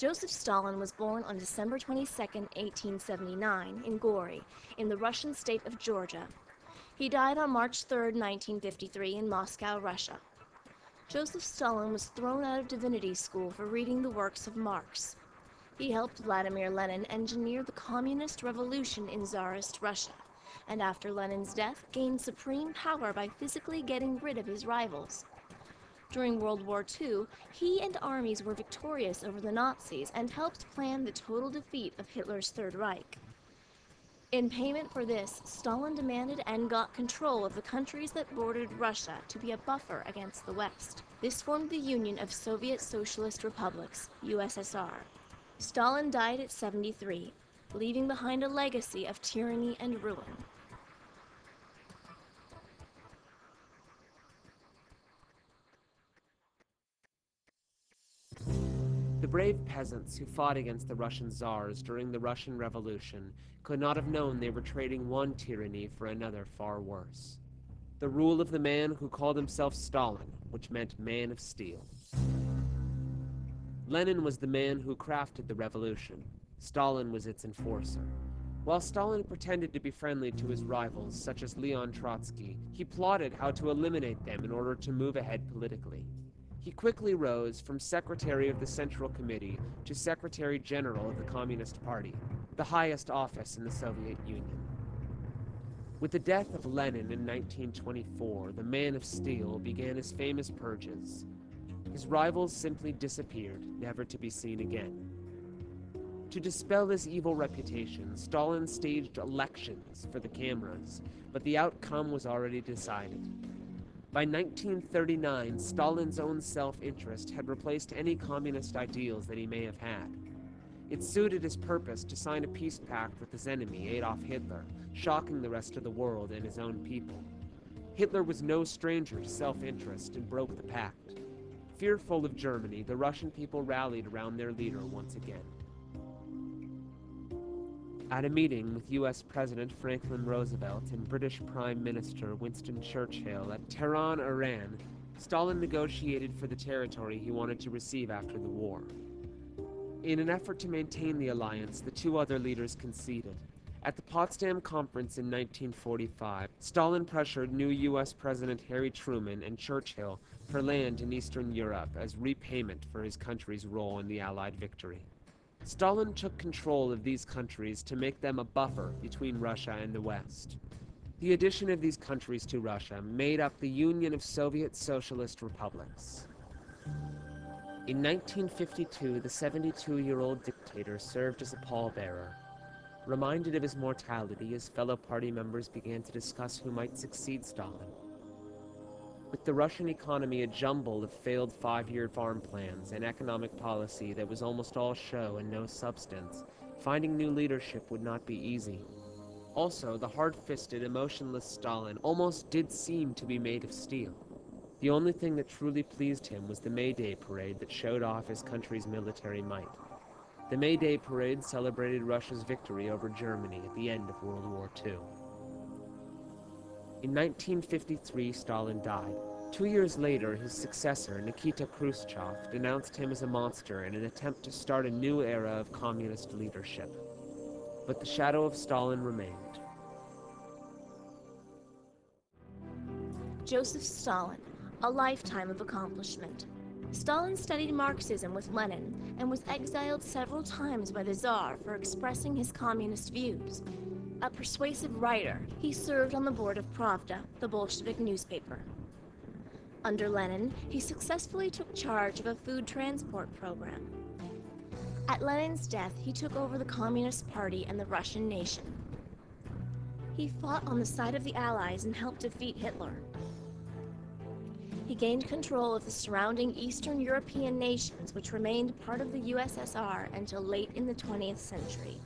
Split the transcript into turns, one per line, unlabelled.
Joseph Stalin was born on December 22, 1879, in Gori, in the Russian state of Georgia. He died on March 3, 1953, in Moscow, Russia. Joseph Stalin was thrown out of divinity school for reading the works of Marx. He helped Vladimir Lenin engineer the communist revolution in Tsarist Russia, and after Lenin's death, gained supreme power by physically getting rid of his rivals. During World War II, he and armies were victorious over the Nazis and helped plan the total defeat of Hitler's Third Reich. In payment for this, Stalin demanded and got control of the countries that bordered Russia to be a buffer against the West. This formed the Union of Soviet Socialist Republics, USSR. Stalin died at 73, leaving behind a legacy of tyranny and ruin.
The brave peasants who fought against the Russian czars during the Russian Revolution could not have known they were trading one tyranny for another far worse. The rule of the man who called himself Stalin, which meant man of steel. Lenin was the man who crafted the revolution. Stalin was its enforcer. While Stalin pretended to be friendly to his rivals, such as Leon Trotsky, he plotted how to eliminate them in order to move ahead politically. He quickly rose from Secretary of the Central Committee to Secretary General of the Communist Party, the highest office in the Soviet Union. With the death of Lenin in 1924, the Man of Steel began his famous purges. His rivals simply disappeared, never to be seen again. To dispel his evil reputation, Stalin staged elections for the cameras, but the outcome was already decided. By 1939, Stalin's own self-interest had replaced any communist ideals that he may have had. It suited his purpose to sign a peace pact with his enemy, Adolf Hitler, shocking the rest of the world and his own people. Hitler was no stranger to self-interest and broke the pact. Fearful of Germany, the Russian people rallied around their leader once again. At a meeting with U.S. President Franklin Roosevelt and British Prime Minister Winston Churchill at Tehran, Iran, Stalin negotiated for the territory he wanted to receive after the war. In an effort to maintain the alliance, the two other leaders conceded. At the Potsdam Conference in 1945, Stalin pressured new U.S. President Harry Truman and Churchill for land in Eastern Europe as repayment for his country's role in the Allied victory. Stalin took control of these countries to make them a buffer between Russia and the West. The addition of these countries to Russia made up the Union of Soviet Socialist Republics. In 1952, the 72-year-old dictator served as a pallbearer. Reminded of his mortality, his fellow party members began to discuss who might succeed Stalin. With the Russian economy a jumble of failed five-year farm plans and economic policy that was almost all show and no substance, finding new leadership would not be easy. Also, the hard-fisted, emotionless Stalin almost did seem to be made of steel. The only thing that truly pleased him was the May Day parade that showed off his country's military might. The May Day parade celebrated Russia's victory over Germany at the end of World War II. In 1953, Stalin died. 2 years later, his successor, Nikita Khrushchev, denounced him as a monster in an attempt to start a new era of communist leadership. But the shadow of Stalin remained.
Joseph Stalin, a lifetime of accomplishment. Stalin studied Marxism with Lenin and was exiled several times by the Tsar for expressing his communist views. A persuasive writer, he served on the board of Pravda, the Bolshevik newspaper. Under Lenin, he successfully took charge of a food transport program. At Lenin's death, he took over the Communist Party and the Russian nation. He fought on the side of the Allies and helped defeat Hitler. He gained control of the surrounding Eastern European nations, which remained part of the USSR until late in the 20th century.